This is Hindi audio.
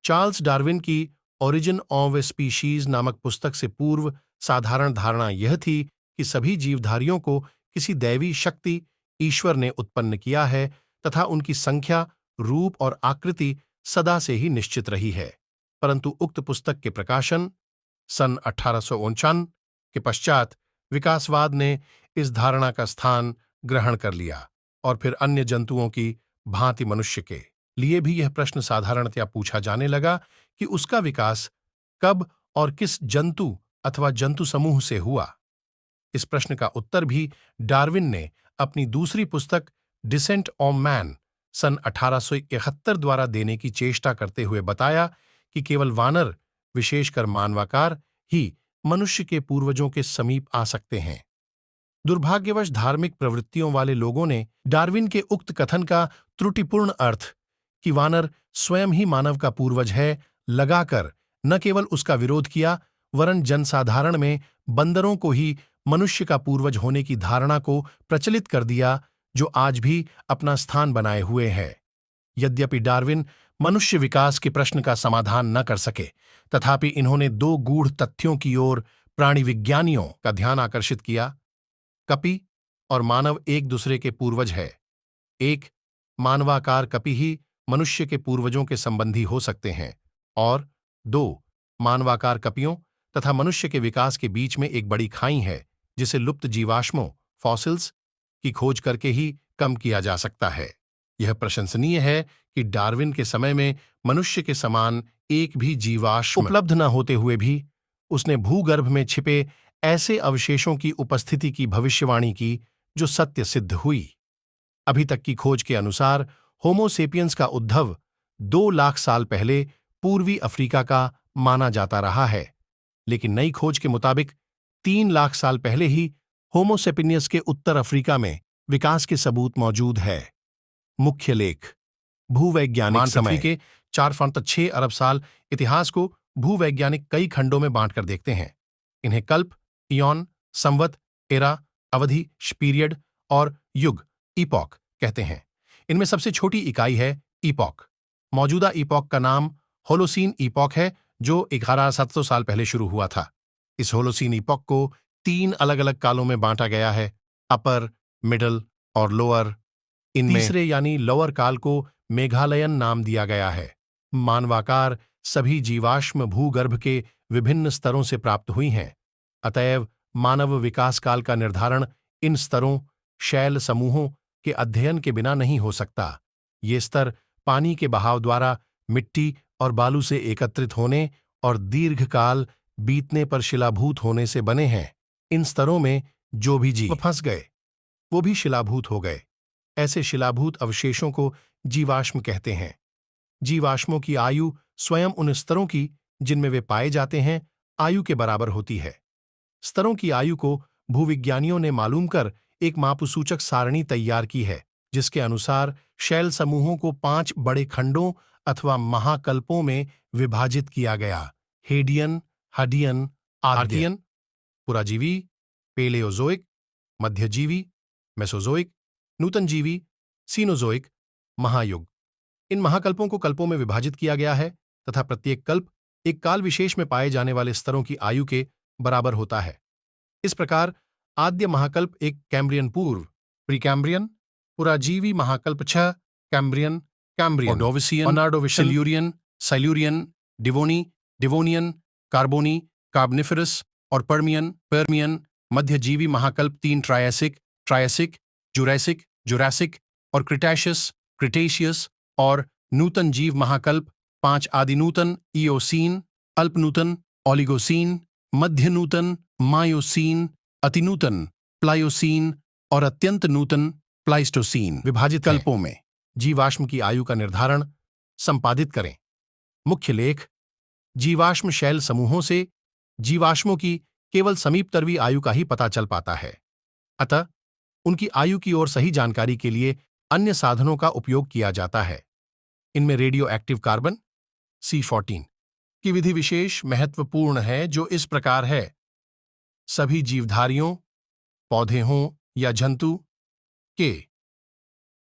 चार्ल्स डार्विन की ओरिजिन ऑफ ए स्पीशीज नामक पुस्तक से पूर्व साधारण धारणा यह थी कि सभी जीवधारियों को किसी दैवी शक्ति ईश्वर ने उत्पन्न किया है तथा उनकी संख्या, रूप और आकृति सदा से ही निश्चित रही है। परंतु उक्त पुस्तक के प्रकाशन सन 1859 के पश्चात विकासवाद ने इस धारणा का स्थान ग्रहण कर लिया और फिर अन्य जंतुओं की भांति मनुष्य के लिए भी यह प्रश्न साधारणतया पूछा जाने लगा कि उसका विकास कब और किस जंतु अथवा जंतु समूह से हुआ। इस प्रश्न का उत्तर भी डार्विन ने अपनी दूसरी पुस्तक डिसेंट ऑफ मैन सन 1871 द्वारा देने की चेष्टा करते हुए बताया कि केवल वानर, विशेषकर मानवाकार, ही मनुष्य के पूर्वजों के समीप आ सकते हैं। दुर्भाग्यवश धार्मिक प्रवृत्तियों वाले लोगों ने डार्विन के उक्त कथन का त्रुटिपूर्ण अर्थ कि वानर स्वयं ही मानव का पूर्वज है लगाकर न केवल उसका विरोध किया वरन जनसाधारण में बंदरों को ही मनुष्य का पूर्वज होने की धारणा को प्रचलित कर दिया, जो आज भी अपना स्थान बनाए हुए है। यद्यपि डार्विन मनुष्य विकास के प्रश्न का समाधान न कर सके, तथापि इन्होंने दो गूढ़ तथ्यों की ओर प्राणी विज्ञानियों का ध्यान आकर्षित किया। कपि और मानव एक दूसरे के पूर्वज है। एक, मानवाकार कपि ही मनुष्य के पूर्वजों के संबंधी हो सकते हैं, और दो, मानवाकार कपियों तथा मनुष्य के विकास के बीच में एक बड़ी खाई है जिसे लुप्त जीवाश्मों फॉसिल्स की खोज करके ही कम किया जा सकता है। यह प्रशंसनीय है कि डार्विन के समय में मनुष्य के समान एक भी जीवाश्म उपलब्ध न होते हुए भी उसने भूगर्भ में छिपे ऐसे अवशेषों की उपस्थिति की भविष्यवाणी की जो सत्य सिद्ध हुई। अभी तक की खोज के अनुसार होमो सेपियंस का उद्भव 2 लाख साल पहले पूर्वी अफ्रीका का माना जाता रहा है, लेकिन नई खोज के मुताबिक 3 लाख साल पहले ही होमो सेपियंस के उत्तर अफ्रीका में विकास के सबूत मौजूद है। मुख्य लेख: भूवैज्ञानिक समय के 4.6 अरब साल इतिहास को भूवैज्ञानिक कई खंडों में बांटकर देखते हैं। इन्हें कल्प, इयॉन, संवत, एरा, अवधि, पीरियड और युग, ईपॉक कहते हैं। इनमें सबसे छोटी इकाई है ईपॉक। मौजूदा ईपॉक का नाम होलोसीन ईपॉक है, जो 11,700 साल पहले शुरू हुआ था। इस होलोसीन ईपॉक को 3 अलग-अलग कालों में बांटा गया है: अपर, मिडल और लोअर। इनमें तीसरे यानी लोअर काल को मेघालयन नाम दिया गया है। मानवाकार सभी जीवाश्म भूगर्भ के विभिन्न स्तरों से प्राप्त हुई हैं। अतएव मानव विकास काल का निर्धारण इन स्तरों, शैल समूहों के अध्ययन के बिना नहीं हो सकता। ये स्तर पानी के बहाव द्वारा मिट्टी और बालू से एकत्रित होने और दीर्घकाल बीतने पर शिलाभूत होने से बने हैं। इन स्तरों में जो भी जीव फंस गए वो भी शिलाभूत हो गए। ऐसे शिलाभूत अवशेषों को जीवाश्म कहते हैं। जीवाश्मों की आयु स्वयं उन स्तरों की जिनमें वे पाए जाते हैं आयु के बराबर होती है। स्तरों की आयु को भूविज्ञानियों ने मालूम कर एक मापुसूचक सारणी तैयार की है, जिसके अनुसार शैल समूहों को 5 बड़े खंडों अथवा महाकल्पों में विभाजित किया गया: हेडियन, हडियन, आर्कियन, पुराजीवी, पेलेओजोइक, मध्यजीवी, मेसोजोइक, नूतनजीवी, सीनोजोइक, महायुग। इन महाकल्पों को कल्पों में विभाजित किया गया है तथा प्रत्येक कल्प एक काल विशेष में पाए जाने वाले स्तरों की आयु के बराबर होता है। इस प्रकार आद्य महाकल्प एक कैम्ब्रियन पूर्व, प्रीकैम्ब्रियन, पुराजीवी महाकल्प 6 Cambrian, Cambrian, Ordovician, Silurian, Silurian, डिवोनी, डिवोनियन, कार्बोनी, कार्बनिफरस और पर्मियन, पर्मियन। मध्यजीवी महाकल्प 3 ट्रायसिक, ट्रायसिक, जुरैसिक, जुरासिक और क्रिटैशियस, क्रिटेशियस और नूतन जीव महाकल्प 5 आदिनूतन, इयोसीन, अल्पनूतन, ओलिगोसीन, मध्यनूतन, मायोसीन, अतिनूतन, प्लायोसीन और अत्यंत नूतन, प्लाइस्टोसीन। विभाजित कल्पों में जीवाश्म की आयु का निर्धारण संपादित करें। मुख्य लेख: जीवाश्म शैल समूहों से जीवाश्मों की केवल समीपतरवी आयु का ही पता चल पाता है। अतः उनकी आयु की ओर सही जानकारी के लिए अन्य साधनों का उपयोग किया जाता है। इनमें रेडियो एक्टिव कार्बन C14 की विधि विशेष महत्वपूर्ण है, जो इस प्रकार है: सभी जीवधारियों, पौधे हों या जंतु, के